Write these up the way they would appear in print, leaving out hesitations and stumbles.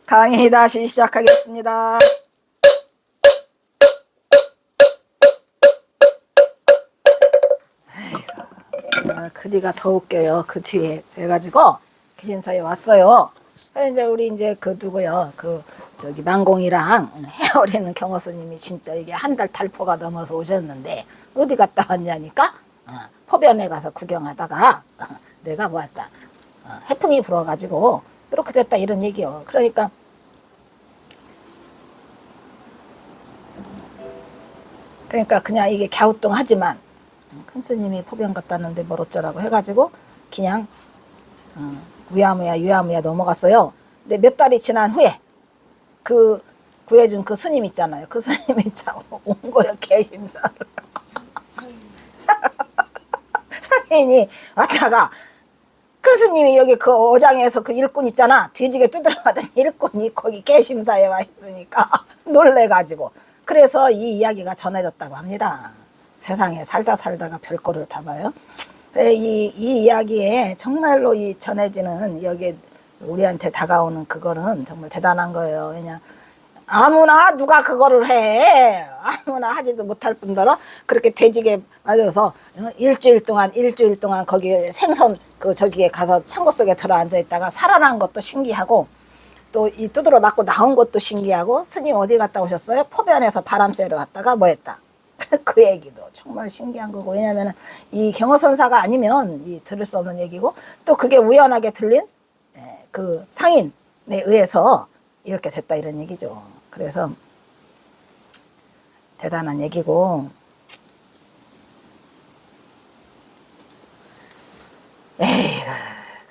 강의 다시 시작하겠습니다. 그디가 더 웃겨요. 그 뒤에 그래가지고 개심사에 왔어요. 이제 우리 이제 그 누구요? 그 저기 만공이랑 헤어리는 경호 스님이 진짜 이게 한 달 탈포가 넘어서 오셨는데 어디 갔다 왔냐니까 포변에 가서 구경하다가 내가 왔다. 해풍이 불어가지고 이렇게 됐다 이런 얘기요. 그러니까 그냥 이게 갸우뚱하지만 큰 스님이 포변 갔다 왔는데 뭘 어쩌라고 해가지고 그냥 우야무야 유야무야 넘어갔어요. 근데 몇 달이 지난 후에 그 구해준 그 스님 있잖아요. 그 스님이 참 온 거예요. 개심사를. 상인이 왔다가 큰 스님이 여기 그 어장에서 그 일꾼 있잖아. 뒤지게 두드려가던 일꾼이 거기 개심사에 와 있으니까 놀래가지고 그래서 이 이야기가 전해졌다고 합니다. 세상에 살다가 별거를 다 봐요. 이 이야기에 정말로 이 전해지는 여기 우리한테 다가오는 그거는 정말 대단한 거예요. 왜냐 아무나 누가 그거를 해. 아무나 하지도 못할 뿐더러 그렇게 돼지게 맞아서 일주일 동안 거기 생선 그 저기에 가서 창고 속에 들어 앉아 있다가 살아난 것도 신기하고 또 이 두드러 맞고 나온 것도 신기하고 스님 어디 갔다 오셨어요? 포변에서 바람 쐬러 갔다가 뭐 했다. 그 얘기도 정말 신기한 거고 왜냐하면 이 경허선사가 아니면 이 들을 수 없는 얘기고 또 그게 우연하게 들린 그 상인에 의해서 이렇게 됐다 이런 얘기죠. 그래서 대단한 얘기고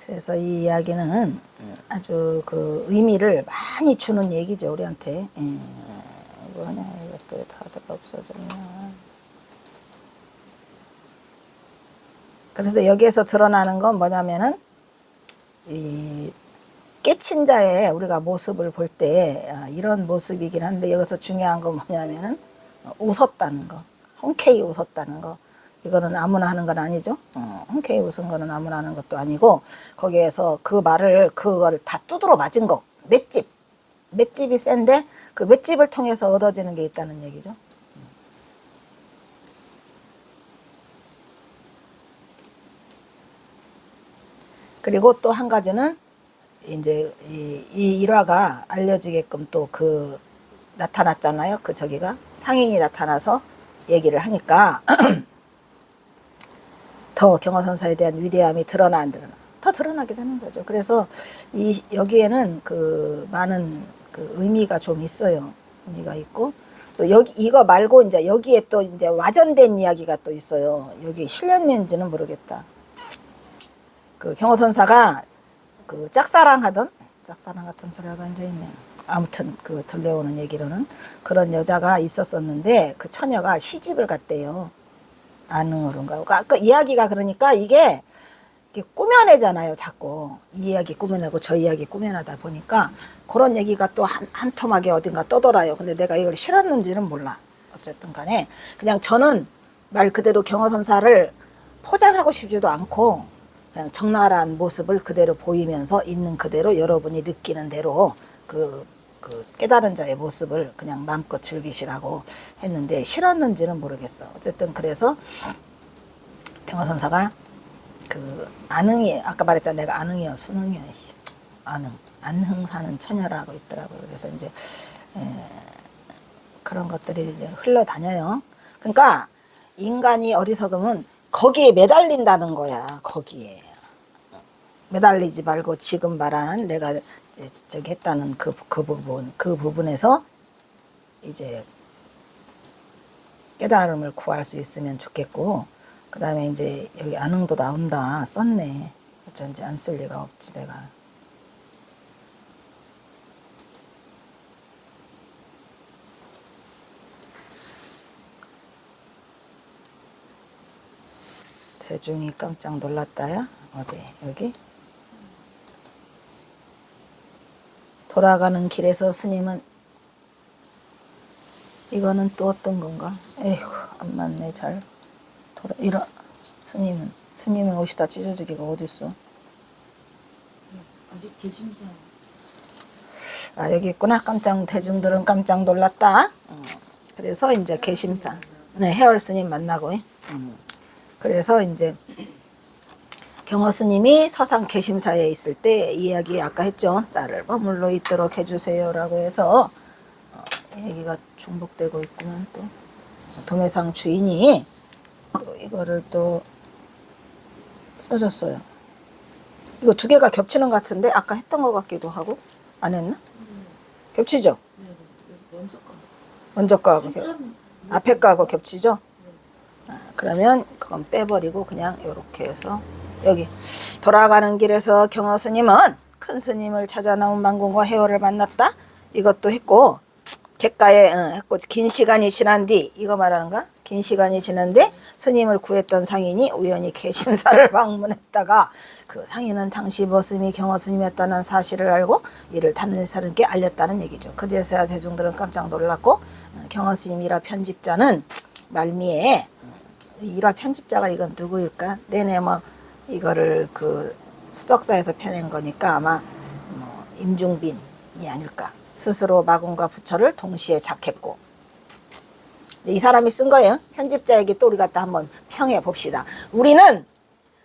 그래서 이 이야기는 아주 그 의미를 많이 주는 얘기죠 우리한테. 뭐냐 이것도 다들 없어졌냐. 그래서 여기에서 드러나는 건 뭐냐면은 이 깨친 자의 우리가 모습을 볼 때 이런 모습이긴 한데 여기서 중요한 건 뭐냐면은 웃었다는 거, 흔쾌히 웃었다는 거. 이거는 아무나 하는 건 아니죠. 흔쾌히 웃은 거는 아무나 하는 것도 아니고 거기에서 그 말을 그걸 다 두드러 맞은 거. 맷집이 센데 그 맷집을 통해서 얻어지는 게 있다는 얘기죠. 그리고 또 한 가지는 이제 이 일화가 알려지게끔 또 그 나타났잖아요. 그 저기가 상인이 나타나서 얘기를 하니까 더 경허선사에 대한 위대함이 드러나 안 드러나 더 드러나게 되는 거죠. 그래서 여기에는 그 많은 그 의미가 좀 있어요. 의미가 있고 또 여기 이거 말고 이제 여기에 또 이제 와전된 이야기가 또 있어요. 여기 실렸는지는 모르겠다. 그 경허선사가 그 짝사랑 같은 소리가 앉아있네. 아무튼 그 들려오는 얘기로는 그런 여자가 있었었는데 그 처녀가 시집을 갔대요. 안흥으로인가. 그 이야기가 그러니까 이게 꾸며내잖아요. 자꾸 이 이야기 꾸며내고 저 이야기 꾸며내다 보니까 그런 얘기가 또 한 토막에 어딘가 떠돌아요. 근데 내가 이걸 실었는지는 몰라. 어쨌든 간에 그냥 저는 말 그대로 경허선사를 포장하고 싶지도 않고 그냥 적나라한 모습을 그대로 보이면서 있는 그대로 여러분이 느끼는 대로 그 깨달은 자의 모습을 그냥 마음껏 즐기시라고 했는데 싫었는지는 모르겠어. 어쨌든 그래서 경허선사가 그 안흥이 아까 말했잖아. 내가 안흥이야 순흥이야. 안흥 사는 처녀라고 있더라고요. 그래서 이제 그런 것들이 이제 흘러다녀요. 그러니까 인간이 어리석으면 거기에 매달린다는 거야. 거기에 매달리지 말고 지금 말한 내가 저기 했다는 그 부분에서 이제 깨달음을 구할 수 있으면 좋겠고 그 다음에 이제 여기 안흥도 나온다 썼네. 어쩐지 안 쓸 리가 없지 내가. 대중이 깜짝 놀랐다야. 어디 여기 돌아가는 길에서 스님은 이거는 또 어떤 건가? 에휴 안 맞네 잘. 이런 스님은 옷이 다 찢어지기가 어딨어? 아직 개심사. 아, 여기 있구나. 대중들은 깜짝 놀랐다. 그래서 이제 개심사. 네, 해월 스님 만나고. 그래서 이제 경허 스님이 서산 개심사에 있을 때 이야기 아까 했죠. 나를 머물러 있도록 해주세요라고 해서 얘기가 중복되고 있구만. 또 동해상 주인이 또 이거를 또 써줬어요. 이거 두 개가 겹치는 것 같은데 아까 했던 것 같기도 하고 안 했나? 겹치죠? 먼저 거하고 앞에 거하고 겹치죠? 그러면 그건 빼버리고 그냥 이렇게 해서 여기 돌아가는 길에서 경허 스님은 큰 스님을 찾아 나온 망군과 해월을 만났다. 이것도 했고 객가에 했고 긴 시간이 지난 뒤 이거 말하는가? 긴 시간이 지난 뒤 스님을 구했던 상인이 우연히 개심사를 방문했다가 그 상인은 당시 머슴이 경허 스님이었다는 사실을 알고 이를 다른 사람께 알렸다는 얘기죠. 그제서야 대중들은 깜짝 놀랐고 경허 스님 일화 편집자는 말미에 일화 편집자가 이건 누구일까? 내내 뭐 이거를 그 수덕사에서 펴낸 거니까 아마 임중빈이 아닐까. 스스로 마군과 부처를 동시에 작했고 이 사람이 쓴 거예요. 편집자 얘기 또 우리 갖다 한번 평해 봅시다. 우리는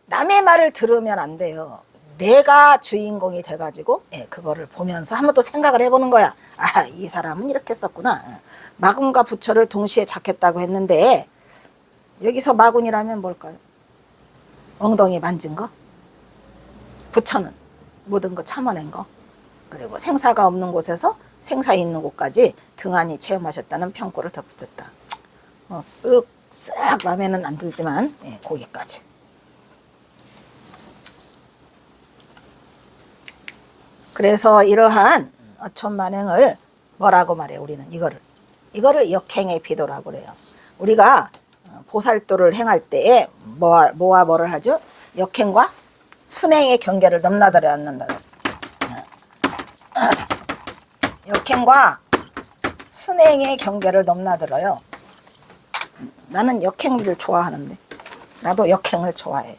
남의 말을 들으면 안 돼요. 내가 주인공이 돼가지고 그거를 보면서 한번 또 생각을 해보는 거야. 아, 이 사람은 이렇게 썼구나. 마군과 부처를 동시에 작했다고 했는데 여기서 마군이라면 뭘까요? 엉덩이 만진 거. 부처는 모든 거 참아낸 거. 그리고 생사가 없는 곳에서 생사 있는 곳까지 등한히 체험하셨다는 평고를 덧붙였다. 쓱 마음에는 안 들지만 거기까지. 그래서 이러한 어촌만행을 뭐라고 말해 우리는 이거를 역행의 비도라고 그래요. 우리가 보살도를 행할 때에 뭐와 뭐를 하죠? 역행과 순행의 경계를 넘나들어야 한다. 역행과 순행의 경계를 넘나들어요. 나는 역행을 좋아하는데 나도 역행을 좋아해.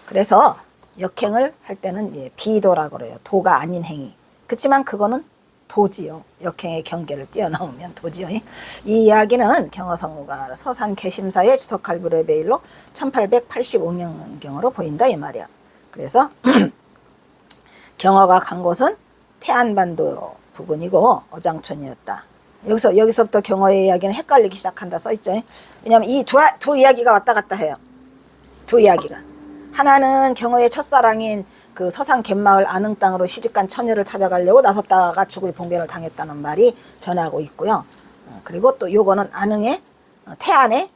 그래서 역행을 할 때는 비도라고 그래요. 도가 아닌 행위. 그렇지만 그거는 도지요. 역행의 경계를 뛰어넘으면 도지요. 이 이야기는 경허성무가 서산 개심사의 주석할부레베일로 1885년경으로 보인다 이 말이야. 그래서 경허가 간 곳은 태안반도 부근이고 어장촌이었다. 여기서부터 경허의 이야기는 헷갈리기 시작한다 써있죠. 왜냐하면 이 두 이야기가 왔다 갔다 해요. 두 이야기가. 하나는 경허의 첫사랑인 그 서산 갯마을 안흥 땅으로 시집간 처녀를 찾아가려고 나섰다가 죽을 봉변을 당했다는 말이 전하고 있고요. 그리고 또 요거는 안흥의 태안에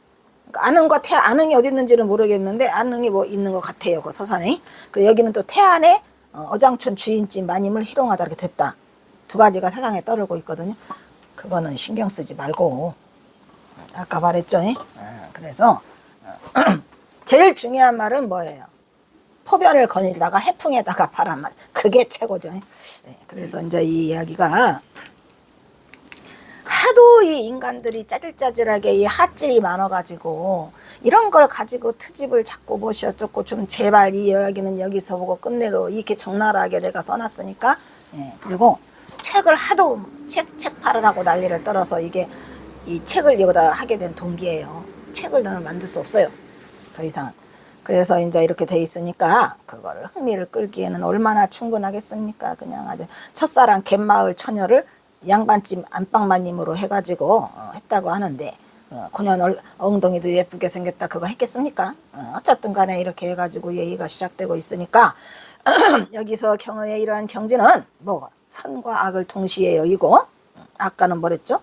안흥과 안흥이 어디 있는지는 모르겠는데 안흥이 뭐 있는 것 같아요. 그 서산에. 그 여기는 또 태안에 어장촌 주인집 마님을 희롱하다 이렇게 됐다. 두 가지가 세상에 떠들고 있거든요. 그거는 신경 쓰지 말고 아까 말했죠. 그래서 제일 중요한 말은 뭐예요? 포변을 거닐다가 해풍에다가 바람만 그게 최고죠. 그래서 이제 이 이야기가 하도 이 인간들이 짜질짜질하게 이 핫질이 많아가지고 이런 걸 가지고 트집을 잡고 뭐시 어쩌고 좀 제발 이 이야기는 여기서 보고 끝내고 이렇게 적나라하게 내가 써놨으니까 그리고 책을 하도 책 팔으라고 난리를 떨어서 이게 이 책을 여기다 하게 된 동기예요. 책을 나는 만들 수 없어요. 더 이상. 그래서 이제 이렇게 돼 있으니까 그거를 흥미를 끌기에는 얼마나 충분하겠습니까? 그냥 아주 첫사랑 갯마을 처녀를 양반집 안방마님으로 해가지고 했다고 하는데 그년 엉덩이도 예쁘게 생겼다 그거 했겠습니까? 어쨌든 간에 이렇게 해가지고 얘기가 시작되고 있으니까 여기서 경허의 이러한 경지는 뭐 선과 악을 동시에 여기고 아까는 뭐랬죠?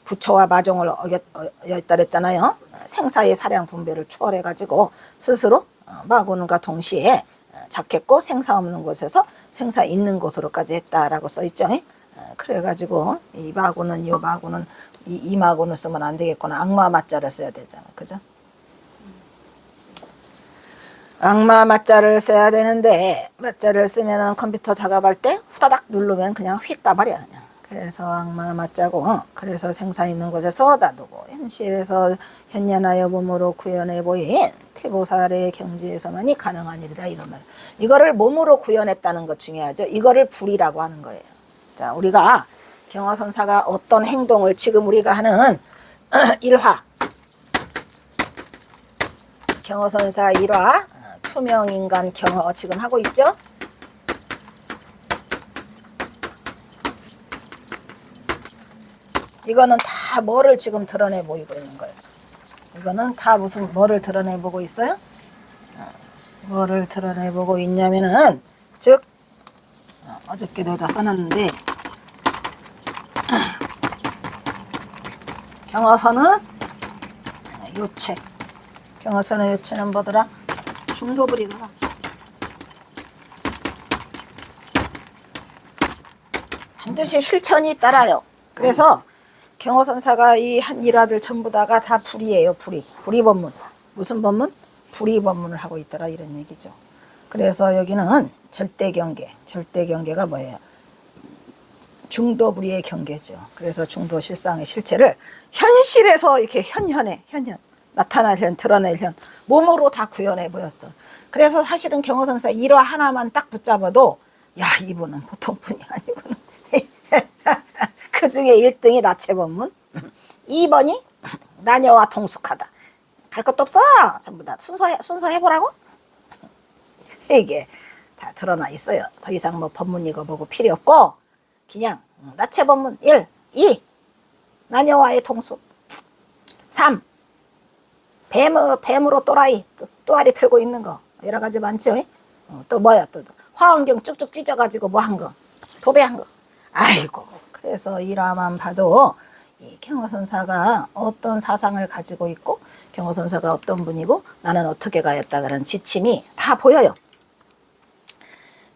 부처와 마종을 어겼다 그랬잖아요. 생사의 사량 분별을 초월해가지고 스스로 마군과 동시에 작했고 생사 없는 곳에서 생사 있는 곳으로까지 했다라고 써있죠. 그래가지고 이 마군은 이 마군을 쓰면 안 되겠구나. 악마 맞자를 써야 되잖아. 그죠? 악마 맞자를 써야 되는데 맞자를 쓰면은 컴퓨터 작업할 때 후다닥 누르면 그냥 휙 가버려. 그냥. 그래서 악마 맞자고 그래서 생사 있는 곳에서 놔두고 현실에서 현연하여 몸으로 구현해 보인 태보살의 경지에서만이 가능한 일이다 이런 말. 이거를 몸으로 구현했다는 것 중요하죠. 이거를 불이라고 하는 거예요. 자, 우리가 경허선사가 어떤 행동을 지금 우리가 하는 1화 경허선사 1화 투명인간 경허 지금 하고 있죠. 이거는 다 뭐를 지금 드러내 보이고 있는 거예요. 이거는 다 무슨 뭐를 드러내 보고 있어요? 뭐를 드러내 보고 있냐면은 즉 어저께도 다 써놨는데 경허선은 요체. 경허선의 요체는 뭐더라? 중도불이더라. 반드시 실천이 따라요. 그래서 경허선사가 이 한 일화들 전부 다가 다 불이에요. 불이. 불이법문. 무슨 법문? 불이법문을 하고 있더라 이런 얘기죠. 그래서 여기는 절대경계. 절대경계가 뭐예요? 중도불이의 경계죠. 그래서 중도실상의 실체를 현실에서 이렇게 현현 나타날 현, 드러낼 현 몸으로 다 구현해 보였어. 그래서 사실은 경허선사 1화 하나만 딱 붙잡아도 야 이분은 보통 분이 아니구나. 그 중에 1등이 나체법문, 2번이 나녀와 동숙하다. 갈 것도 없어. 전부 다 순서 해보라고. 이게 다 드러나 있어요. 더 이상 뭐 법문 읽어보고 필요 없고 그냥 나체법문 1, 2 나녀와의 동숙, 3 뱀으로 또라이 또아리 틀고 있는 거 여러 가지 많죠. 또 뭐야 또 화엄경 쭉쭉 찢어가지고 뭐 한 거 도배한 거. 아이고 그래서 일화만 봐도 이 경허선사가 어떤 사상을 가지고 있고 경허선사가 어떤 분이고 나는 어떻게 가였다라는 지침이 다 보여요.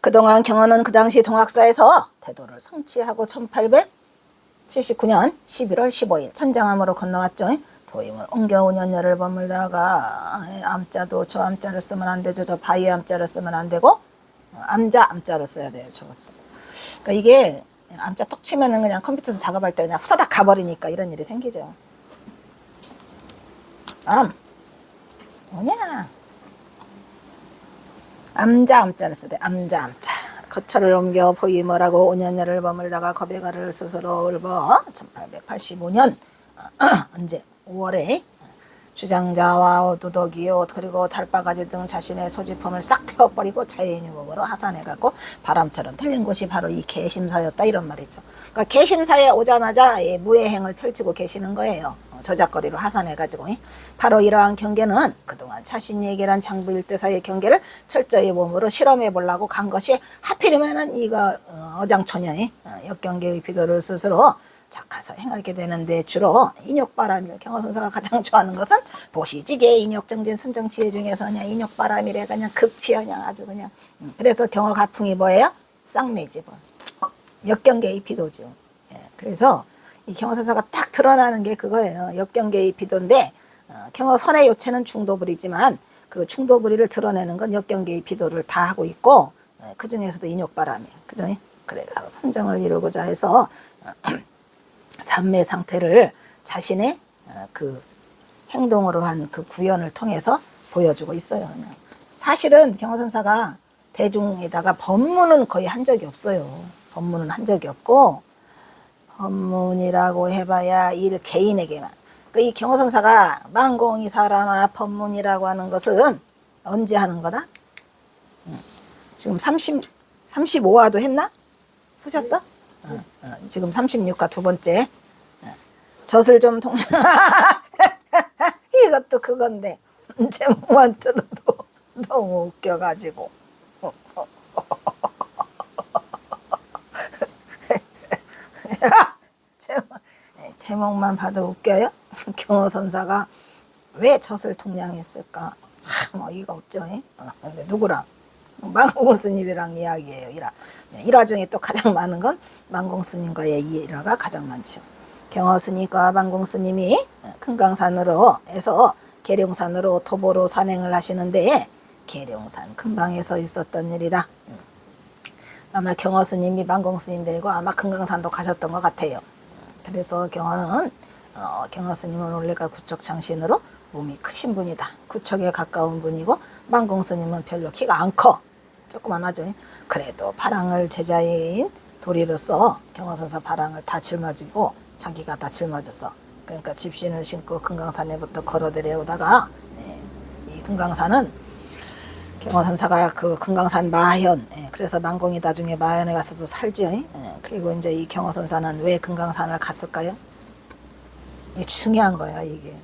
그동안 경허는 그 당시 동학사에서 태도를 성취하고 1879년 11월 15일 천장암으로 건너왔죠. 도임을 옮겨 5년여를 머물다가 암자도 저 암자를 쓰면 안 되죠. 저 바위 암자를 쓰면 안 되고 암자를 써야 돼요. 저것도. 그러니까 이게 암자 톡 치면은 그냥 컴퓨터에서 작업할 때 그냥 후다닥 가버리니까 이런 일이 생기죠. 뭐냐? 암자를 쓰대. 암자. 거처를 옮겨 보이머라고 5년여를 머물다가 겁에가를 스스로 울버 1885년 언제 5월에 주장자와 두더기요 그리고 달바가지 등 자신의 소지품을 싹 태워버리고 자연유목으로 하산해갖고 바람처럼 틀린 곳이 바로 이 개심사였다 이런 말이죠. 그러니까 개심사에 오자마자 무예행을 펼치고 계시는 거예요. 저작거리로 하산해가지고. 바로 이러한 경계는 그동안 자신에게란 장부일대사의 경계를 철저히 몸으로 실험해 보려고 간 것이 하필이면은 이거 어장초녀의 역경계의 비도를 스스로 착해서 행하게 되는데 주로 인욕바람이요. 경허선사가 가장 좋아하는 것은 보시지게 인욕정진 선정치해 중에서 그냥 인욕바람이래 그냥 극치야 그냥 아주 그냥. 그래서 경허가풍이 뭐예요? 쌍매집은 역경계의 비도죠. 그래서 이 경허선사가 딱 드러나는 게 그거예요. 역경계의 비도인데 경허선의 요체는 중도불이지만 그 중도불이를 드러내는 건 역경계의 비도를 다 하고 있고 그 중에서도 인욕바람이 그죠? 그래서 선정을 이루고자 해서 삼매 상태를 자신의 그 행동으로 한 그 구현을 통해서 보여주고 있어요. 사실은 경허선사가 대중에다가 법문은 거의 한 적이 없어요. 법문은 한 적이 없고 법문이라고 해봐야 일 개인에게만. 이 경허선사가 만공이사라나 법문이라고 하는 것은 언제 하는 거다? 지금 35화도 했나? 쓰셨어? 지금 36화 두 번째. 젖을 좀 이것도 그건데 제목만 들어도 너무 웃겨가지고 제목만 봐도 웃겨요. 경허선사가 왜 젖을 통량했을까? 참 어이가 없죠. 근데 누구랑? 만공스님이랑 이야기예요. 일화 중에 또 가장 많은 건 만공스님과의 일화가 가장 많죠. 경허스님과 만공스님이 금강산으로 해서 계룡산으로 토보로 산행을 하시는데 계룡산 근방에서 있었던 일이다. 아마 경허스님이 만공스님 되고 아마 금강산도 가셨던 것 같아요. 그래서 경허스님은 원래가 구척장신으로 몸이 크신 분이다. 구척에 가까운 분이고 만공스님은 별로 키가 안 커. 조그만 하죠. 그래도 파랑을 제자인 도리로서 경화선사 바랑을 다 짊어지고 자기가 다 짊어졌어. 그러니까 집신을 신고 금강산에부터 걸어 내려오다가 이 금강산은 경화선사가 그 금강산 마현, 그래서 만공이 나중에 마현에 가서도 살죠. 그리고 이제 이 경화선사는 왜 금강산을 갔을까요? 이게 중요한 거야, 이게.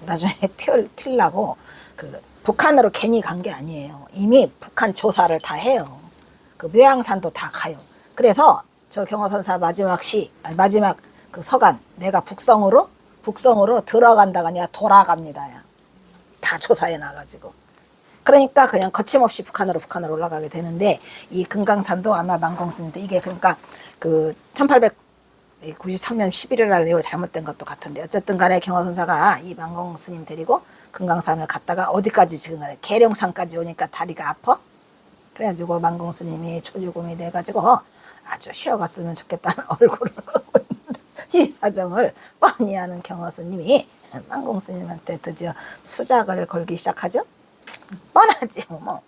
나중에 튀려고 그 북한으로 괜히 간 게 아니에요. 이미 북한 조사를 다 해요. 그 묘양산도 다 가요. 그래서 저 경화선사 마지막 그 서간, 내가 북성으로 들어간다가 아니라 돌아갑니다. 다 조사해 놔가지고. 그러니까 그냥 거침없이 북한으로 올라가게 되는데, 이 금강산도 아마 만공스님도 이게 그러니까 그 1893년 11일날 이거 잘못된 것도 같은데, 어쨌든 간에 경화선사가 이 만공스님 데리고 금강산을 갔다가 어디까지 지금 간에 계룡산까지 오니까 다리가 아파. 그래가지고 만공스님이 초주금이 돼가지고 아주 쉬어갔으면 좋겠다는 얼굴을 하고 있는데, 이 사정을 뻔히 아는 경화스님이 만공스님한테 드디어 수작을 걸기 시작하죠. 뻔하지 뭐.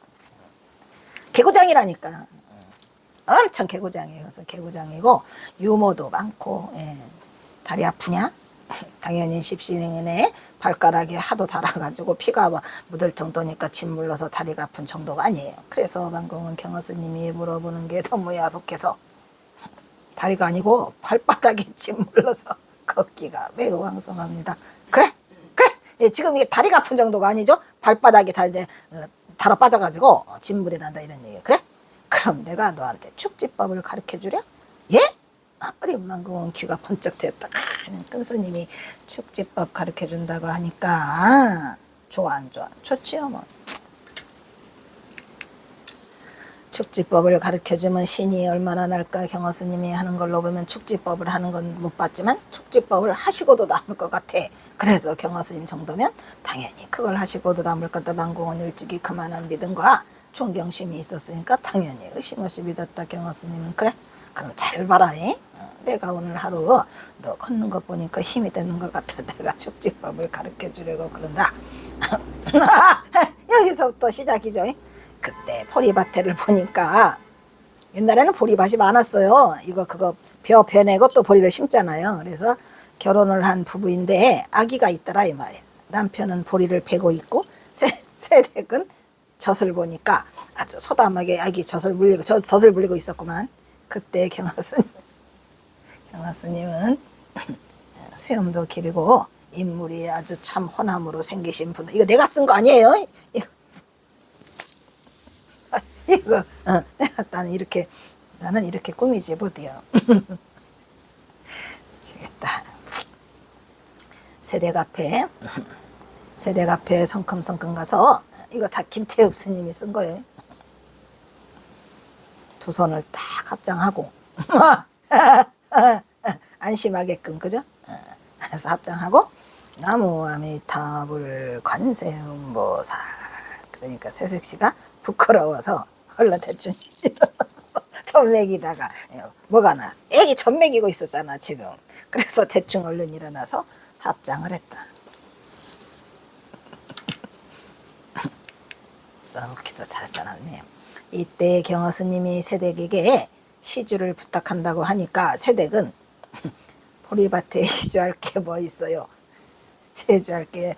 개구장이라니까. 엄청 개구장이에요. 그래서 개구장이고 유모도 많고. 다리 아프냐? 당연히 십신행에 발가락이 하도 달아가지고 피가 묻을 정도니까 침 물러서 다리가 아픈 정도가 아니에요. 그래서 만공은 경화스님이 물어보는 게 너무 야속해서 다리가 아니고 발바닥에 침 물러서 걷기가 매우 왕성합니다. 그래? 지금 이게 다리가 아픈 정도가 아니죠? 발바닥이 다 이제 달아 빠져가지고 진물이 난다 이런 얘기예요. 그래? 그럼 내가 너한테 축지법을 가르쳐 주랴? 예? 어린 만공은 귀가 번쩍 쬐었다. 큰 스님이 축지법 가르쳐 준다고 하니까 좋아 안 좋아? 좋지요 뭐. 축지법을 가르쳐주면 신이 얼마나 날까. 경화스님이 하는 걸로 보면 축지법을 하는 건 못 봤지만 축지법을 하시고도 남을 것 같아. 그래서 경화스님 정도면 당연히 그걸 하시고도 남을 것 같다. 만공은 일찍이 그만한 믿음과 존경심이 있었으니까 당연히 의심 없이 믿었다. 경화스님은 그래? 그럼 잘 봐라. 내가 오늘 하루 너 걷는 것 보니까 힘이 되는 것 같아. 내가 축지법을 가르쳐 주려고 그런다. 여기서부터 시작이죠. 그때 보리밭을 보니까 옛날에는 보리밭이 많았어요. 그거 벼 내고 또 보리를 심잖아요. 그래서 결혼을 한 부부인데 아기가 있더라 이 말이야. 남편은 보리를 베고 있고 새댁은 젖을 보니까 아주 소담하게 아기 젖을 물리고 있었구만. 그때 경화스님은 수염도 기르고 인물이 아주 참 호남으로 생기신 분. 이거 내가 쓴 거 아니에요? 이거 나는 이렇게 꾸미지 못해요. 미치겠다. 세댁 앞에 성큼성큼 가서 이거 다 김태읍 스님이 쓴 거예요. 두 손을 딱 합장하고 안심하게끔 그죠? 그래서 합장하고 나무 아미타불 관세음보살. 그러니까 새색시가 부끄러워서 얼른 대충 전맥이다가 뭐가 나서 애기 전맥이고 있었잖아 지금. 그래서 대충 얼른 일어나서 합장을 했다. 써놓기도 잘 써놨네요. 이때 경화스님이 새댁에게 시주를 부탁한다고 하니까 새댁은 보리밭에 시주할 게 뭐 있어요? 시주할 게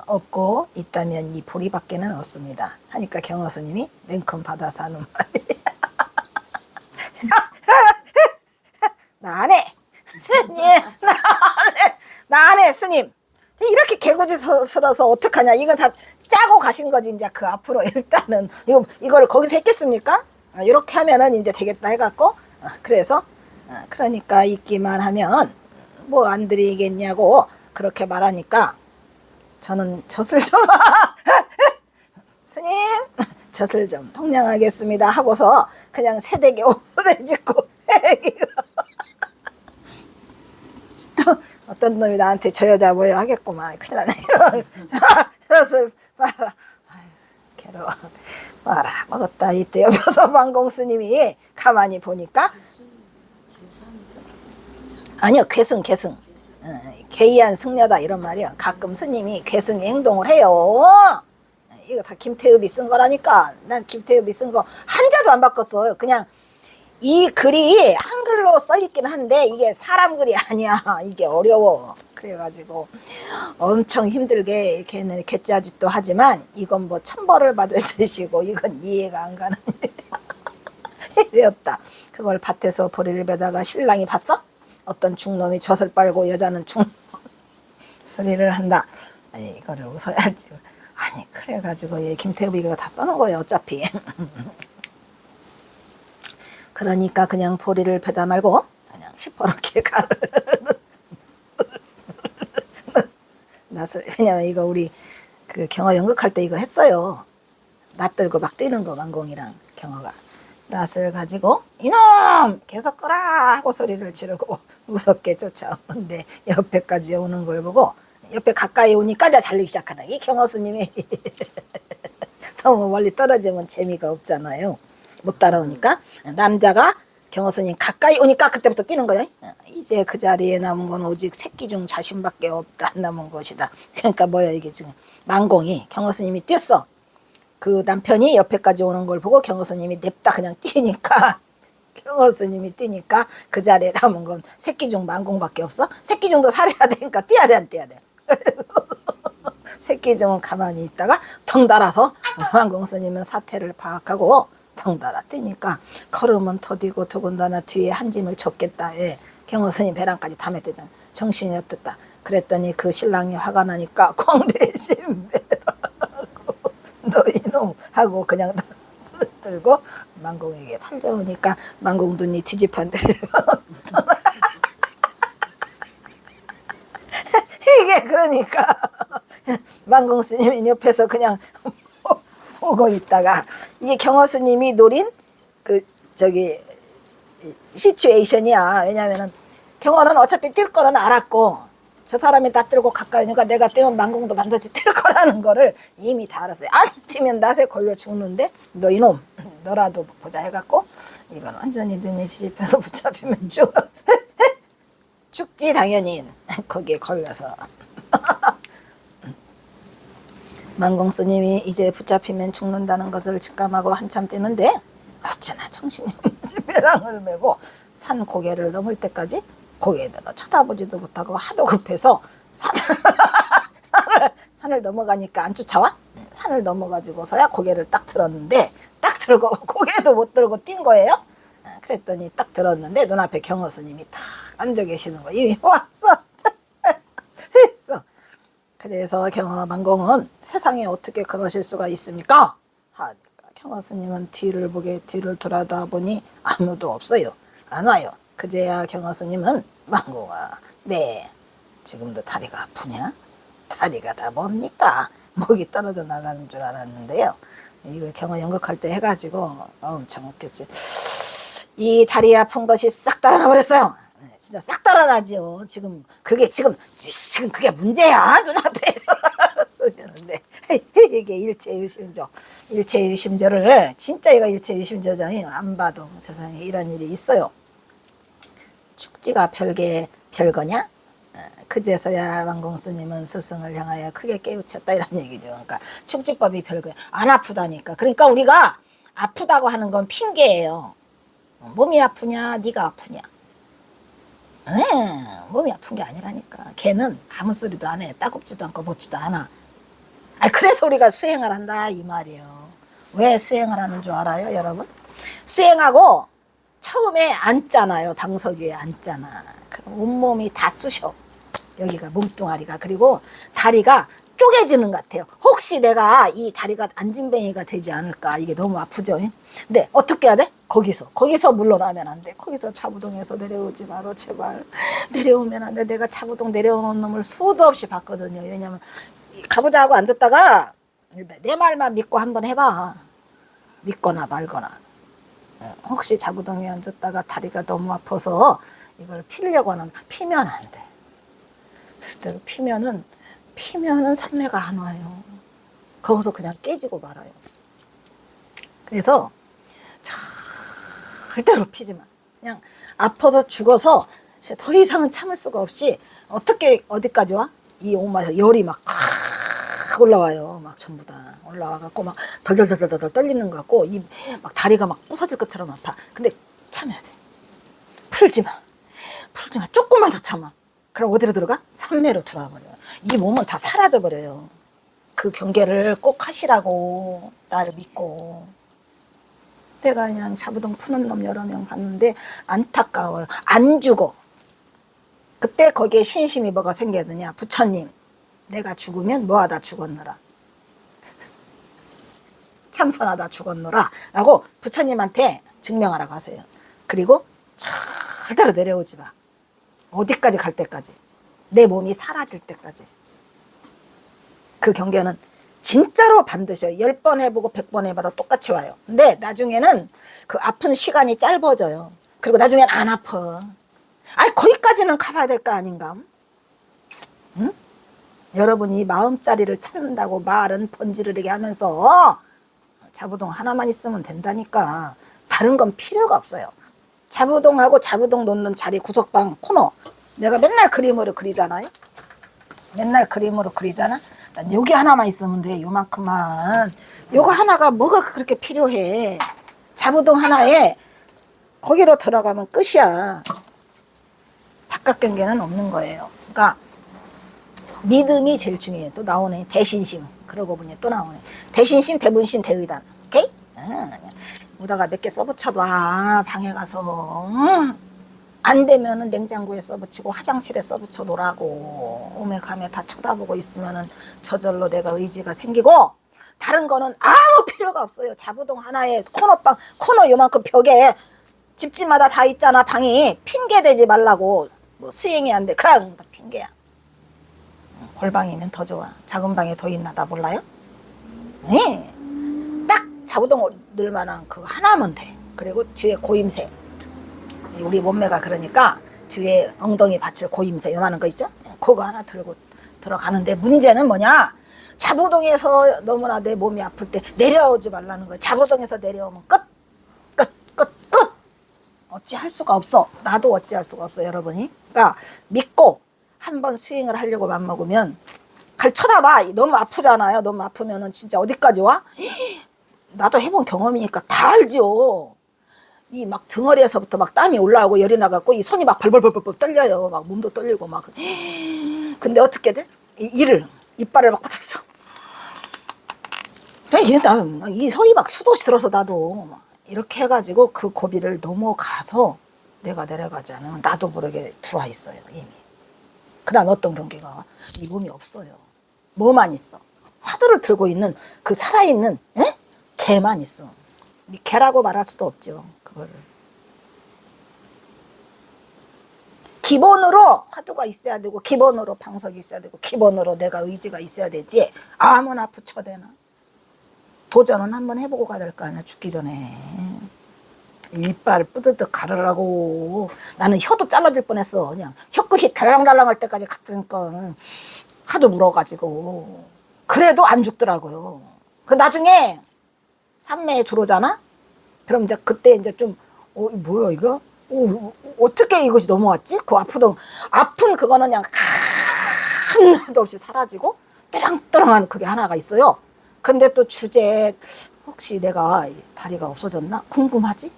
없고 있다면 이 보리밖에는 없습니다. 하니까 경화스님이 냉큼 받아서 하는 말이 나 안 해! 스님! 나 안 해! 스님! 이렇게 개구지스러워서 어떡하냐. 이거 다 짜고 가신 거지. 이제 그 앞으로 일단은 이걸 거기서 했겠습니까? 이렇게 하면은 이제 되겠다 해갖고 그래서 그러니까 있기만 하면 뭐 안 드리겠냐고 그렇게 말하니까 저는 젖을 좀 스님 젖을 좀 통량하겠습니다 하고서 그냥 새댁에 옷을 짓고 어떤 놈이 나한테 저 여자 뭐야 하겠구만. 큰일 나네요. 젖을 봐라. 괴로워. 봐라 먹었다. 이때 옆에서 만공스님이 가만히 보니까 아니요 괴승 괴이한 승려다 이런 말이요. 가끔 스님이 괴승 행동을 해요. 이거 다 김태읍이 쓴 거라니까. 난 김태읍이 쓴 거 한자도 안 바꿨어요. 그냥 이 글이 한글로 써있긴 한데 이게 사람 글이 아니야. 이게 어려워. 그래가지고 엄청 힘들게 이렇게는 괴짜짓도 하지만 이건 뭐 천벌을 받을 짓이고 이건 이해가 안 가는 일이었다. 그걸 밭에서 보리를 베다가 신랑이 봤어? 어떤 중놈이 젖을 빨고 여자는 중놈 소리를 한다. 아니, 이거를 웃어야지. 아니 그래가지고 얘 김태읍이 이거 다 써놓은 거예요 어차피. 그러니까 그냥 보리를 베다 말고 그냥 시퍼렇게 가를 낯을. 왜냐면 이거 우리 그 경어 연극할 때 이거 했어요. 낯들고 막 뛰는 거 만공이랑 경어가. 낯을 가지고 이놈 계속 끄라 하고 소리를 지르고 무섭게 쫓아오는데 옆에까지 오는 걸 보고 옆에 가까이 오니까 나 달리기 시작하는 이 경어 스님이 너무 멀리 떨어지면 재미가 없잖아요. 못 따라오니까 남자가 경어 스님 가까이 오니까 그때부터 뛰는 거예요. 이제 그 자리에 남은 건 오직 새끼 중 자신밖에 없다 남은 것이다. 그러니까 뭐야 이게 지금 만공이 경어 스님이 뛰었어. 그 남편이 옆에까지 오는 걸 보고 경어 스님이 냅다 그냥 뛰니까 경어 스님이 뛰니까 그 자리에 남은 건 새끼 중 만공밖에 없어. 새끼 중도 살아야 되니까 뛰어야 돼 안 뛰어야 돼. 새끼 중은 가만히 있다가 덩달아서 만공 스님은 사태를 파악하고 덩달아 뛰니까 걸으면 더디고 더군다나 뒤에 한 짐을 졌겠다. 예. 경호 스님 배랑까지 다 맸대잖아. 정신이 없었다. 그랬더니 그 신랑이 화가 나니까 광대심 배라고 너 이놈 하고 그냥 들고 만공에게 달려오니까 만공 눈이 뒤집한데 이게 그러니까 만공 스님이 옆에서 그냥 보고 있다가 이게 경호 스님이 노린 그 저기 시츄에이션이야. 왜냐면은 경호는 어차피 뛸 거는 알았고 저 사람이 나 들고 가까이 오니까 내가 뛰면 만공도 반드시 뛸 거라는 거를 이미 다 알았어요. 안 뛰면 낫에 걸려 죽는데 너 이놈 너라도 보자 해갖고 이건 완전히 눈이 시집해서 붙잡히면 죽지 당연히 거기에 걸려서 만공 스님이 이제 붙잡히면 죽는다는 것을 직감하고 한참 뛰는데 어쩌나 정신이 없는지 배랑을 메고 산 고개를 넘을 때까지 고개들어 쳐다보지도 못하고 하도 급해서 산을 넘어가니까 안 쫓아와? 산을 넘어가지고서야 고개를 딱 들었는데 딱 들고 고개도 못 들고 뛴 거예요. 그랬더니 딱 들었는데 눈앞에 경호 스님이 탁 앉아 계시는 거 이미 왔어. 했어. 그래서 경호 만공은 세상에 어떻게 그러실 수가 있습니까? 하니까 경호 스님은 뒤를 돌아다 보니 아무도 없어요. 안 와요. 그제야 경호 스님은 만공아, 네, 지금도 다리가 아프냐? 다리가 다 뭡니까? 목이 떨어져 나가는 줄 알았는데요. 이거 경호 연극할 때 해가지고 엄청 웃겼지. 이 다리 아픈 것이 싹 달아나 버렸어요. 진짜 싹 달아나죠. 지금 그게 문제야 눈앞에. 그러는데 이게 일체유심조를 진짜 이거 일체유심조잖아요. 안 봐도 세상에 이런 일이 있어요. 축지가 별거냐? 그제서야 만공 스님은 스승을 향하여 크게 깨우쳤다 이런 얘기죠. 그러니까 축지법이 별거야. 안 아프다니까. 그러니까 우리가 아프다고 하는 건 핑계예요. 몸이 아프냐 네가 아프냐. 몸이 아픈 게 아니라니까. 걔는 아무 소리도 안 해. 따갑지도 않고 못지도 않아. 그래서 우리가 수행을 한다 이 말이에요. 왜 수행을 하는 줄 알아요 여러분? 수행하고 처음에 앉잖아요. 방석 위에 앉잖아. 그럼 온몸이 다 쑤셔. 여기가 몸뚱아리가. 그리고 다리가 쪼개지는 것 같아요. 혹시 내가 이 다리가 안진뱅이가 되지 않을까. 이게 너무 아프죠. 근데 어떻게 해야 돼? 거기서 물러나면 안 돼. 거기서 차부동에서 내려오지 마라 제발. 내려오면 안 돼. 내가 차부동 내려오는 놈을 수도 없이 봤거든요. 왜냐면 가보자 하고 앉았다가 내 말만 믿고 한번 해봐. 믿거나 말거나. 혹시 차부동에 앉았다가 다리가 너무 아파서 이걸 피려고는 피면 안 돼. 실제로 피면은 산매가 안 와요. 거기서 그냥 깨지고 말아요. 그래서 절대로 피지 마. 그냥 아파서 죽어서 더 이상은 참을 수가 없이 어떻게 어디까지 와? 이 온몸에서 열이 막 올라와요. 막 전부 다 올라와갖고 막 덜덜덜덜 떨리는 것 같고 이 막 다리가 막 부서질 것처럼 아파. 근데 참아야 돼. 풀지 마. 풀지 마. 조금만 더 참아. 그럼 어디로 들어가? 산매로 들어와 버려요. 이 몸은 다 사라져 버려요. 그 경계를 꼭 하시라고 나를 믿고. 내가 그냥 자부동 푸는 놈 여러 명 봤는데 안타까워요. 안 죽어. 그때 거기에 신심이 뭐가 생겨드냐. 부처님 내가 죽으면 뭐하다 죽었노라. 참선하다 죽었노라 라고 부처님한테 증명하라고 하세요. 그리고 절대로 내려오지 마. 어디까지 갈 때까지. 내 몸이 사라질 때까지. 그 경계는 진짜로 반드시 10번 해보고 100번 해봐도 똑같이 와요. 근데 나중에는 그 아픈 시간이 짧아져요. 그리고 나중엔 안 아파. 아니 거기까지는 가봐야 될 거 아닌가? 응? 여러분이 마음자리를 찾는다고 말은 번지르르게 하면서 자부동 하나만 있으면 된다니까. 다른 건 필요가 없어요. 자부동하고 자부동 놓는 자리 구석방 코너 내가 맨날 그림으로 그리잖아요. 맨날 그림으로 그리잖아. 난 여기 하나만 있으면 돼. 요만큼만. 요거 하나가 뭐가 그렇게 필요해. 자부동 하나에 거기로 들어가면 끝이야. 바깥 경계는 없는 거예요. 그러니까 믿음이 제일 중요해요. 또 나오네. 대신심. 그러고 보니 또 나오네. 대신심, 대분심, 대의단. 오케이? 여기다가 몇 개 써붙여도 방에 가서 안 되면은 냉장고에 써붙이고 화장실에 써붙여 놓으라고. 오메 가메 다 쳐다보고 있으면은 저절로 내가 의지가 생기고 다른 거는 아무 필요가 없어요. 자부동 하나에 코너방 코너 요만큼 벽에 집집마다 다 있잖아. 방이 핑계 대지 말라고. 뭐 수행이 안 돼. 그냥 핑계야. 골방이면 더 좋아. 작은 방에 더 있나 나 몰라요? 네. 딱 자부동 넣을 만한 그거 하나면 돼. 그리고 뒤에 고임새. 우리 몸매가 그러니까 뒤에 엉덩이 받칠 고임새 요만한 거 있죠? 그거 하나 들고 들어가는데 문제는 뭐냐? 자부동에서 너무나 내 몸이 아플 때 내려오지 말라는 거야. 자부동에서 내려오면 끝! 어찌할 수가 없어. 나도 어찌할 수가 없어 여러분이. 그러니까 믿고 한번 수행을 하려고 맘먹으면 쳐다봐. 너무 아프잖아요. 너무 아프면은 진짜 어디까지 와? 나도 해본 경험이니까 다 알지요. 이 막 등어리에서부터 막 땀이 올라오고 열이 나갖고 이 손이 막 벌벌벌벌 떨려요. 막 몸도 떨리고 막. 근데 어떻게 돼? 이빨을 막 pat았어. 이 손이 막 수도시 들어서 나도 막 이렇게 해가지고 그 고비를 넘어가서 내가 내려가지 않으면 나도 모르게 들어와 있어요 이미. 그 다음 어떤 경계가 와? 이 몸이 없어요. 뭐만 있어? 화두를 들고 있는 그 살아있는 개만 있어. 개라고 말할 수도 없죠. 그거를. 기본으로 화두가 있어야 되고 기본으로 방석이 있어야 되고 기본으로 내가 의지가 있어야 되지. 아무나 붙여대나. 도전은 한번 해보고 가야 될 거 아니야. 죽기 전에. 이빨 뿌드득 가르라고. 나는 혀도 잘라질 뻔했어. 그냥 혀끝이 달랑달랑할 때까지 갔으니까 하도 물어가지고. 그래도 안 죽더라고요. 그 나중에 산매에 들어오잖아. 그럼 이제 그때 이제 좀 뭐야 이거? 어떻게 이것이 넘어왔지? 그 아픈 그거는 그냥 하나도 없이 사라지고 또랑또랑한 그게 하나가 있어요. 근데 또 주제 혹시 내가 다리가 없어졌나? 궁금하지?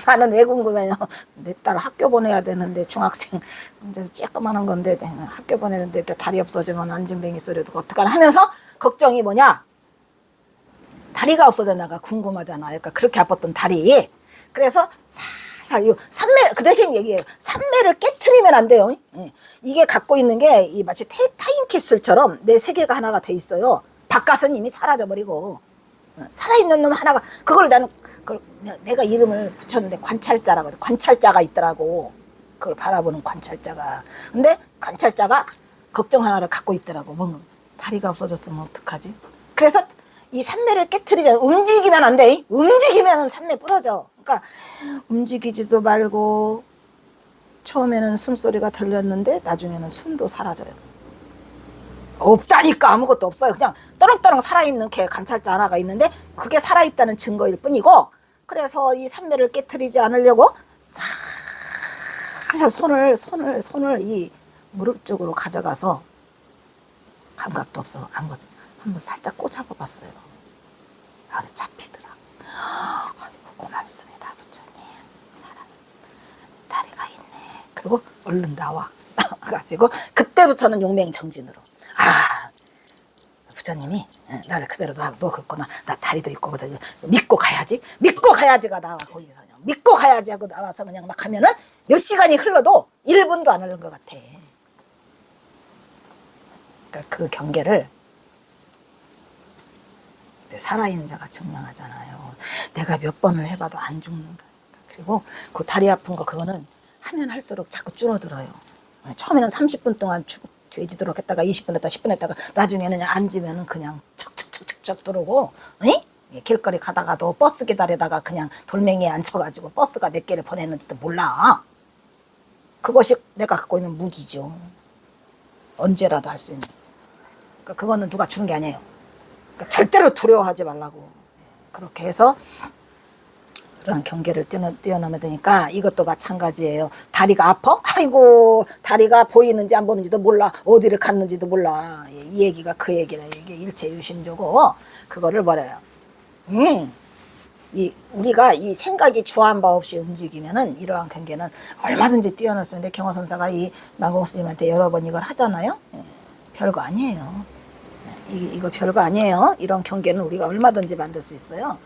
나는 왜 궁금해요? 내 딸 학교 보내야 되는데 중학생 이제 쬐끄만한 건데 학교 보내는데 다리 없어지면 안진뱅이 소리 듣고 어떡하나 하면서 걱정이 뭐냐? 다리가 없어졌나가 궁금하잖아. 그러니까 그렇게 아팠던 다리. 그래서 살살 산매 그 대신 얘기해요. 산매를 깨트리면 안 돼요. 이게 갖고 있는 게 마치 타임캡슐처럼 내 세계가 하나가 돼 있어요. 바깥은 이미 사라져버리고 살아있는 놈 하나가 그걸 나는 내가 이름을 붙였는데 관찰자라고. 관찰자가 있더라고. 그걸 바라보는 관찰자가. 근데 관찰자가 걱정 하나를 갖고 있더라고. 뭔가 다리가 없어졌으면 어떡하지? 그래서 이 산매를 깨트리자. 움직이면 안 돼. 움직이면 산매 부러져. 그러니까 움직이지도 말고 처음에는 숨소리가 들렸는데 나중에는 숨도 사라져요. 없다니까. 아무것도 없어요. 그냥 떠렁떠렁 살아있는 개 관찰자 하나가 있는데 그게 살아있다는 증거일 뿐이고. 그래서 이 산매를 깨트리지 않으려고 살살 손을 이 무릎 쪽으로 가져가서 감각도 없어. 한번 살짝 꽂아봐봤어요. 아, 잡히더라. 아이고, 고맙습니다, 부처님. 사람 다리가 있네. 그리고 얼른 나와. 나와가지고 그때부터는 용맹정진으로. 아, 부처님이 나를 그대로 놓겠구나. 나 다리도 있고 믿고 가야지. 믿고 가야지가 나와. 거기서 그냥 믿고 가야지 하고 나와서 그냥 막 하면은 몇 시간이 흘러도 1분도 안 흐른 것 같아. 그러니까 그 경계를 살아있는 자가 증명하잖아요. 내가 몇 번을 해봐도 안 죽는다. 그리고 그 다리 아픈 거 그거는 하면 할수록 자꾸 줄어들어요. 처음에는 30분 동안 돼지도록 했다가 20분 했다가 10분 했다가 나중에는 앉으면은 그냥 척척척척 들어오고, 길거리 가다가도 버스 기다리다가 그냥 돌멩이에 앉혀가지고 버스가 몇 개를 보냈는지도 몰라. 그것이 내가 갖고 있는 무기죠. 언제라도 할 수 있는. 그러니까 그거는 누가 주는 게 아니에요. 그러니까 절대로 두려워하지 말라고. 그렇게 해서 그런 경계를 뛰어넘어야 되니까 이것도 마찬가지예요. 다리가 아파? 아이고, 다리가 보이는지 안 보이는지도 몰라. 어디를 갔는지도 몰라. 이 얘기가 그 얘기라. 이게 일체유심조고, 그거를 뭐래요? 우리가 이 생각이 주한 바 없이 움직이면은 이러한 경계는 얼마든지 뛰어넘을 수 있는데, 경허선사가 이 마공스님한테 여러 번 이걸 하잖아요. 별거 아니에요. 이거 별거 아니에요. 이런 경계는 우리가 얼마든지 만들 수 있어요.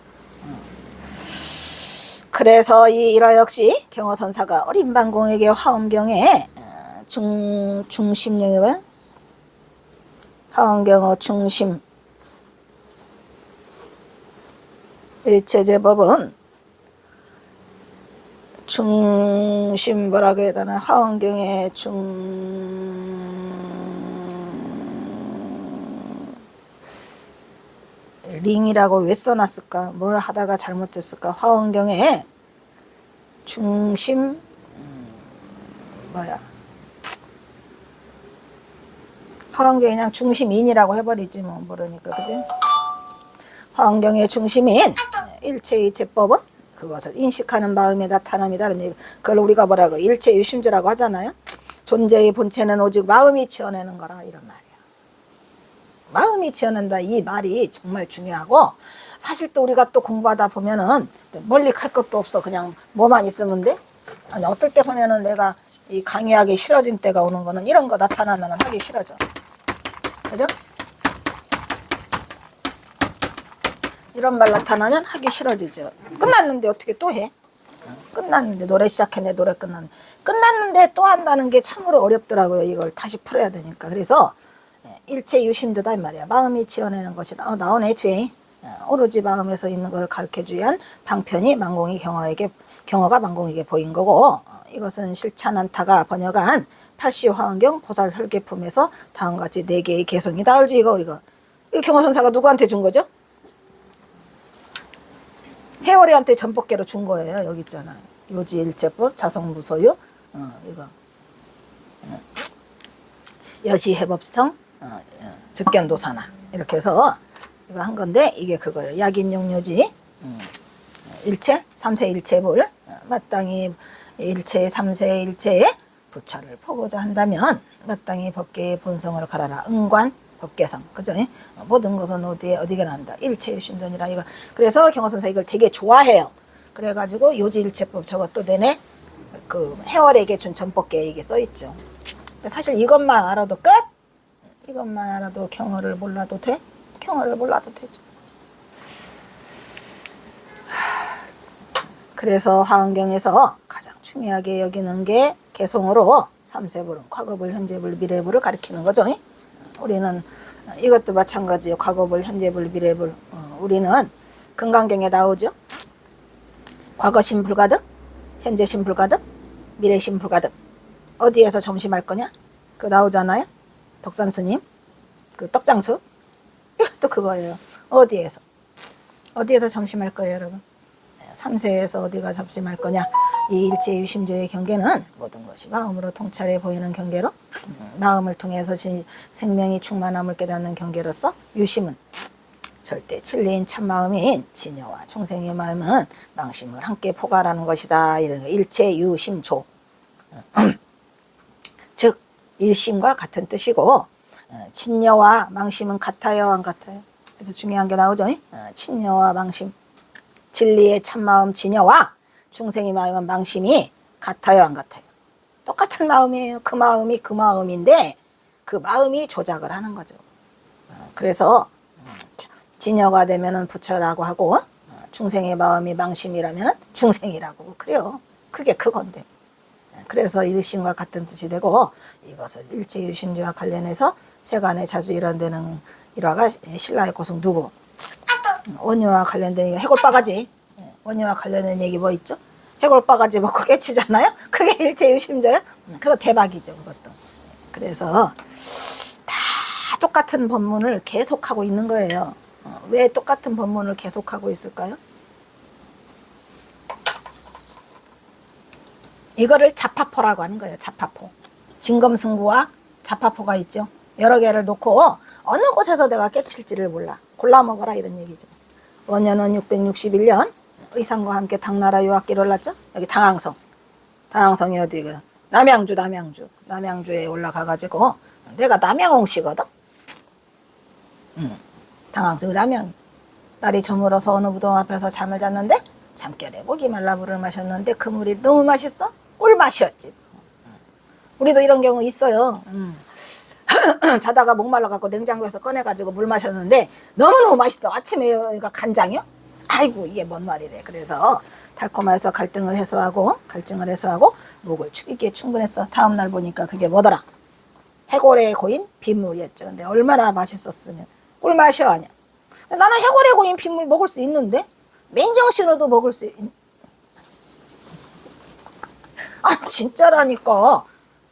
그래서 이러 역시 경허선사가 어린 반공에게 화엄경에 중심령이 뭐야? 화엄경어 중심 일체제법은 중심 뭐라고 해야 되나? 화엄경의 링이라고 왜 써놨을까? 뭘 하다가 잘못했을까? 화엄경의 중심 뭐야? 화엄경이 그냥 중심인이라고 해버리지 뭐. 모르니까. 그지? 화엄경의 중심인 일체의 제법은 그것을 인식하는 마음의 나타남이다. 그걸 우리가 뭐라고 일체유심조라고 하잖아요. 존재의 본체는 오직 마음이 지어내는 거라, 이런 말이야. 마음이 지어낸다, 이 말이 정말 중요하고, 사실 또 우리가 또 공부하다 보면은 멀리 갈 것도 없어. 그냥 뭐만 있으면 돼. 아니, 어떨 때 보면은 내가 이 강의하기 싫어진 때가 오는 거는 이런 거 나타나면 하기 싫어져. 그죠? 이런 말 나타나면 하기 싫어지죠. 끝났는데 어떻게 또 해? 끝났는데, 노래 시작했네, 노래 끝났는데 또 한다는 게 참으로 어렵더라고요. 이걸 다시 풀어야 되니까. 그래서 일체유심조다 이 말이야. 마음이 지어내는 것이다. 나오네, 죄. 오로지 마음에서 있는 것을 가르쳐주기 위한 방편이 경어가 만공에게 보인 거고, 이것은 실찬한타가 번역한 팔시화엄경 보살 설계품에서 다음과 같이 4개의 개성이다. 알지? 이거 경허선사가 누구한테 준 거죠? 해월이한테 전법계로 준 거예요. 여기 있잖아요. 요지일체법, 자성무소유, 이거 여시해법성, 즉견도사나 이렇게 해서 이거 한 건데, 이게 그거예요. 약인용요지 일체, 삼세 일체불, 마땅히 일체, 삼세 일체의 부처를 보고자 한다면 마땅히 법계의 본성을 가라라. 응관 법계성, 그죠? 모든 것은 어디가 난다. 일체유심전이라. 이거 그래서 경허선사 이걸 되게 좋아해요. 그래가지고 요지일체법 저것도 내내 그 해월에게 준 전법계에 이게 써있죠. 사실 이것만 알아도 끝. 이것만 알아도 경허를 몰라도 돼. 경허를 몰라도 되죠. 그래서 화엄경에서 가장 중요하게 여기는 게 개성으로 삼세불은 과거불, 현재불, 미래불을 가리키는 거죠. 우리는 이것도 마찬가지예요. 과거불, 현재불, 미래불. 우리는 금강경에 나오죠. 과거심 불가득, 현재심 불가득, 미래심 불가득. 어디에서 점심할 거냐? 그 나오잖아요. 덕산스님 그 떡장수. 이것도 그거예요. 어디에서 점심할 거예요, 여러분? 삼세에서 어디가 점심할 거냐? 이 일체유심조의 경계는 모든 것이 마음으로 통찰해 보이는 경계로, 마음을 통해서 생명이 충만함을 깨닫는 경계로서, 유심은 절대 진리인 참마음인 진여와 중생의 마음은 망심을 함께 포괄하는 것이다. 이런 거 일체유심조. 즉 일심과 같은 뜻이고, 친녀와 망심은 같아요, 안 같아요? 그래서 중요한 게 나오죠. 친녀와 망심. 진리의 참마음 진여와 중생의 마음은 망심이 같아요, 안 같아요? 똑같은 마음이에요. 그 마음이 그 마음인데 그 마음이 조작을 하는 거죠. 그래서 진여가 되면은 부처라고 하고 중생의 마음이 망심이라면 중생이라고 그래요. 그게 그건데. 그래서 일심과 같은 뜻이 되고 이것을 일체유심주와 관련해서 세간의 자주 일환되는 일화가 신라의 고승 누구? 원효와 관련된 해골바가지. 원효와 관련된 얘기 뭐 있죠? 해골바가지 먹고 깨치잖아요. 그게 일체유심주야. 그거 대박이죠, 그것도. 그래서 다 똑같은 법문을 계속하고 있는 거예요. 왜 똑같은 법문을 계속하고 있을까요? 이거를 자파포라고 하는 거예요. 자파포. 진검승부와 자파포가 있죠. 여러 개를 놓고 어느 곳에서 내가 깨칠지를 몰라. 골라 먹어라 이런 얘기죠. 원년은 661년 의상과 함께 당나라 유학길을 올랐죠. 여기 당항성. 당항성이 어디가? 남양주에 올라가가지고 내가 남양옹씨거든. 당항성 남양. 날이 저물어서 어느 부동 앞에서 잠을 잤는데 잠결에 목이 말라 물을 마셨는데 그 물이 너무 맛있어? 꿀맛이었지. 우리도 이런 경우 있어요. 자다가 목 말라갖고 냉장고에서 꺼내가지고 물 마셨는데 너무너무 맛있어. 아침에 이거 간장이요? 아이고 이게 뭔 말이래. 그래서 달콤해서 갈증을 해소하고 목을 축이기에 충분했어. 다음날 보니까 그게 뭐더라? 해골에 고인 빗물이었죠. 근데 얼마나 맛있었으면 꿀맛이야 아니야. 나는 해골에 고인 빗물 먹을 수 있는데 맨정신으로도 먹을 수 진짜라니까.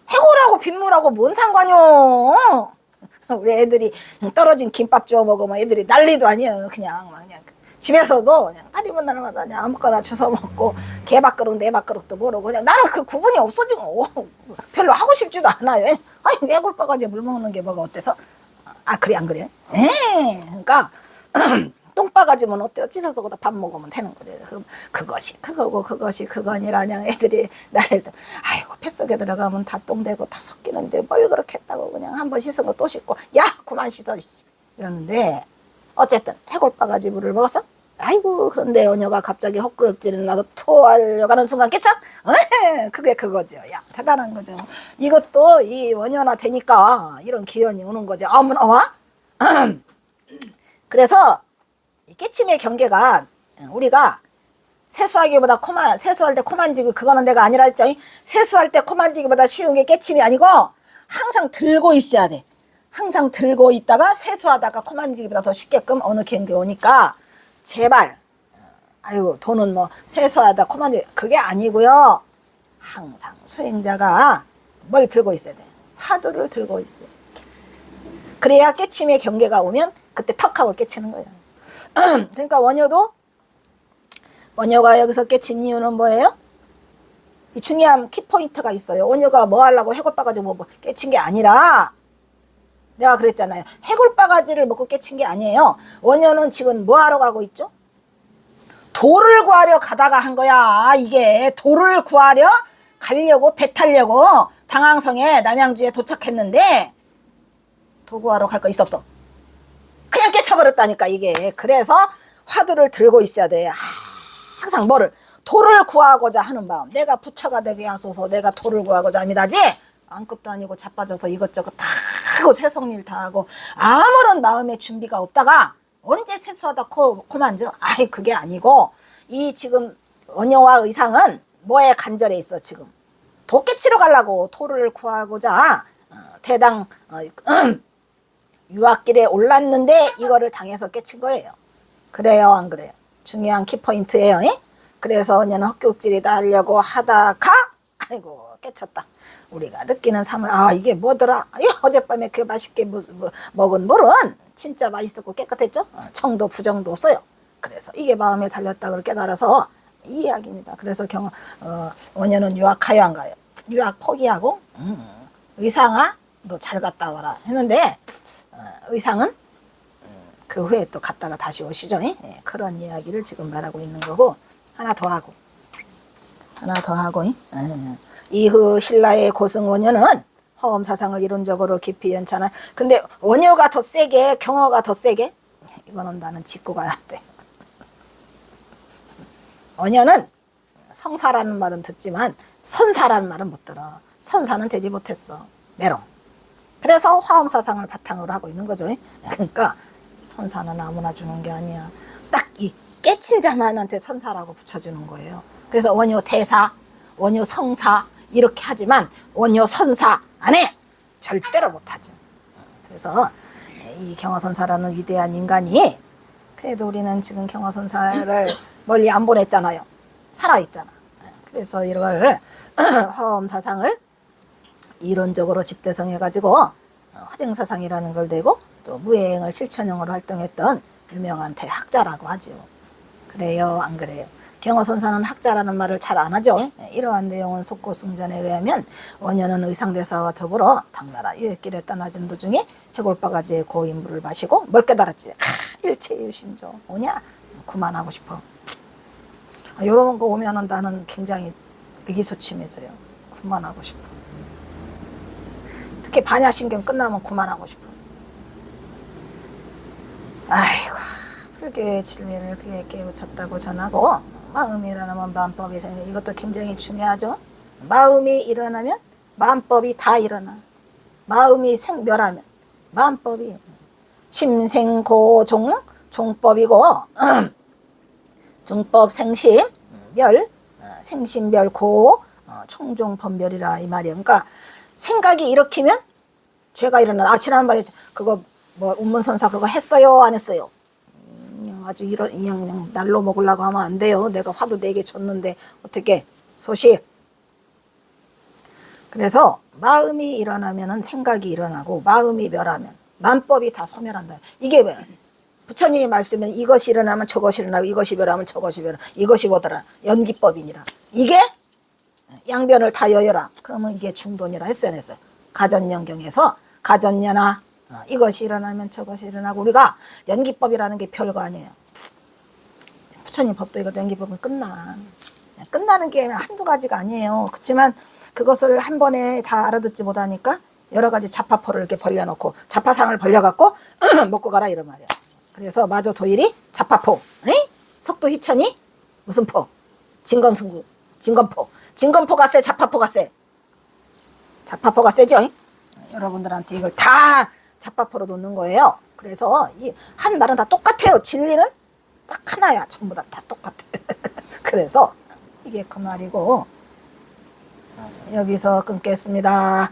해골하고 빗물하고 뭔 상관이요? 우리 애들이 떨어진 김밥 주워 먹으면 애들이 난리도 아니에요. 그냥 집에서도 그냥 다리만 날아가다 그냥 아무거나 주워 먹고 개밥그릇 내밥그릇도 모르고 그냥 나는 그 구분이 없어지고 별로 하고 싶지도 않아요. 아니 해골바가지에 물 먹는 게 뭐가 어때서? 그래 안 그래? 그러니까 똥바가지면 어때요? 찢어서 거기다 밥 먹으면 되는 거래요. 그것이 그거고 그것이 그거니라 그냥 애들이 나를 아이고 뱃속에 들어가면 다 똥되고 다 섞이는데 뭘 그렇게 했다고 그냥 한번 씻은 거 또 씻고 야 그만 씻어 이러는데 어쨌든 해골바가지 물을 먹었어? 아이고 그런데 언녀가 갑자기 헛구역질을 나도 토하려고 하는 순간 깨쳐? 그게 그거죠. 야 대단한 거죠. 이것도 이 원년화 되니까 이런 기운이 오는 거죠. 아무나 와? 그래서 이 깨침의 경계가 우리가 세수하기보다 세수할 때 코 만지기 그거는 내가 아니라 했죠. 세수할 때 코 만지기보다 쉬운 게 깨침이 아니고 항상 들고 있어야 돼. 항상 들고 있다가 세수하다가 코 만지기보다 더 쉽게끔 어느 경계 오니까 제발 아이고 돈은 뭐 세수하다 코 만지기 그게 아니고요. 항상 수행자가 뭘 들고 있어야 돼. 화두를 들고 있어야 돼. 그래야 깨침의 경계가 오면 그때 턱 하고 깨치는 거예요. 그러니까 원효가 여기서 깨친 이유는 뭐예요? 이 중요한 키포인트가 있어요. 원효가 뭐 하려고 해골바가지 뭐 깨친 게 아니라 내가 그랬잖아요. 해골바가지를 먹고 깨친 게 아니에요. 원효는 지금 뭐 하러 가고 있죠? 돌을 구하려 가다가 한 거야. 이게 돌을 구하려 가려고 배 타려고 당항성에 남양주에 도착했는데 도구하러 갈 거 있어 없어? 그냥 깨쳐버렸다니까 이게. 그래서 화두를 들고 있어야 돼. 항상 뭐를 돌을 구하고자 하는 마음. 내가 부처가 되게 하소서. 내가 돌을 구하고자 합니다지. 아무것도 아니고 자빠져서 이것저것 다 하고 세속일 다 하고 아무런 마음의 준비가 없다가 언제 세수하다 코 만져? 그게 아니고 이 지금 원효와 의상은 뭐에 간절해 있어 지금. 도 깨치러 가려고 돌을 구하고자 대당 유학길에 올랐는데 이거를 당해서 깨친 거예요. 그래요 안 그래요? 중요한 키포인트예요. 그래서 언니는 헛구역질이다 하려고 하다가 아이고 깨쳤다. 우리가 느끼는 삶을 이게 뭐더라? 어젯밤에 그 맛있게 먹은 물은 진짜 맛있었고 깨끗했죠? 청도 부정도 없어요. 그래서 이게 마음에 달렸다 걸 깨달아서 이 이야기입니다. 그래서 원녀는 유학가요 안 가요? 유학 포기하고 의상아 너 잘 갔다 와라 했는데 의상은 그 후에 또 갔다가 다시 오시죠. 그런 이야기를 지금 말하고 있는 거고 하나 더 하고 이후 신라의 고승 원녀는 화엄 사상을 이론적으로 깊이 연찬한. 근데 원효가 더 세게, 경어가 더 세게? 이거는 나는 짚고 가야 돼. 원효는 성사라는 말은 듣지만 선사라는 말은 못 들어. 선사는 되지 못했어. 메롱. 그래서 화엄 사상을 바탕으로 하고 있는 거죠. 그러니까 선사는 아무나 주는 게 아니야. 딱 이 깨친 자만한테 선사라고 붙여주는 거예요. 그래서 원효 대사, 원효 성사 이렇게 하지만 원효 선사 안 해. 절대로 못하죠. 그래서 이 경화선사라는 위대한 인간이, 그래도 우리는 지금 경화선사를 멀리 안 보냈잖아요. 살아있잖아. 그래서 이걸 화엄 사상을 이론적으로 집대성해가지고 화쟁사상이라는 걸 내고 또 무예행을 실천형으로 활동했던 유명한 대학자라고 하죠. 그래요, 안 그래요? 경어선사는 학자라는 말을 잘 안 하죠. 이러한 내용은 속고승전에 의하면 원효는 의상대사와 더불어 당나라 유해길에 떠나진 도중에 해골바가지의 고인물을 마시고 뭘 깨달았지? 일체유심조. 뭐냐? 그만하고 싶어. 이런 거 오면은 나는 굉장히 의기소침해져요. 그만하고 싶어. 특히 반야신경 끝나면 그만하고 싶어. 아이고, 불교의 진리를 그에 깨우쳤다고 전하고, 마음이 일어나면 만법이 생겨. 이것도 굉장히 중요하죠. 마음이 일어나면 만법이 다 일어나. 마음이 멸하면 만법이. 심생고종, 종법이고 종법 생심 멸, 생심멸고 총종법멸이라 이 말이야. 그러니까 생각이 일으키면 죄가 일어나. 지난번에 그거 뭐 운문선사 그거 했어요, 안 했어요? 아주 그냥 날로 먹으려고 하면 안 돼요. 내가 화두 4개 줬는데 어떻게 소식. 그래서 마음이 일어나면은 생각이 일어나고, 마음이 멸하면 만법이 다 소멸한다. 이게 왜? 부처님이 말씀은 이것이 일어나면 저것이 일어나고, 이것이 멸하면 저것이 멸하. 이것이 뭐더라? 연기법이니라. 이게 양변을 다 여여라. 그러면 이게 중도니라 했어요, 안 했어요? 가전연경에서 가전연하, 이것이 일어나면 저것이 일어나고. 우리가 연기법이라는 게 별거 아니에요. 부처님 법도 이거 연기법은 끝나는 게 한두 가지가 아니에요. 그렇지만 그것을 한 번에 다 알아듣지 못하니까 여러 가지 자파포를 이렇게 벌려놓고, 자파상을 벌려갖고 먹고 가라 이런 말이야. 그래서 마조 도일이 자파포, 석도 희천이 무슨 포? 진건승구, 진건포. 진건포가 세, 자파포가 세? 자파포가 세죠? 여러분들한테 이걸 다 자파포로 놓는 거예요. 그래서 이 한 말은 다 똑같아요. 진리는 딱 하나야. 전부 다 똑같아. 그래서 이게 그 말이고, 여기서 끊겠습니다.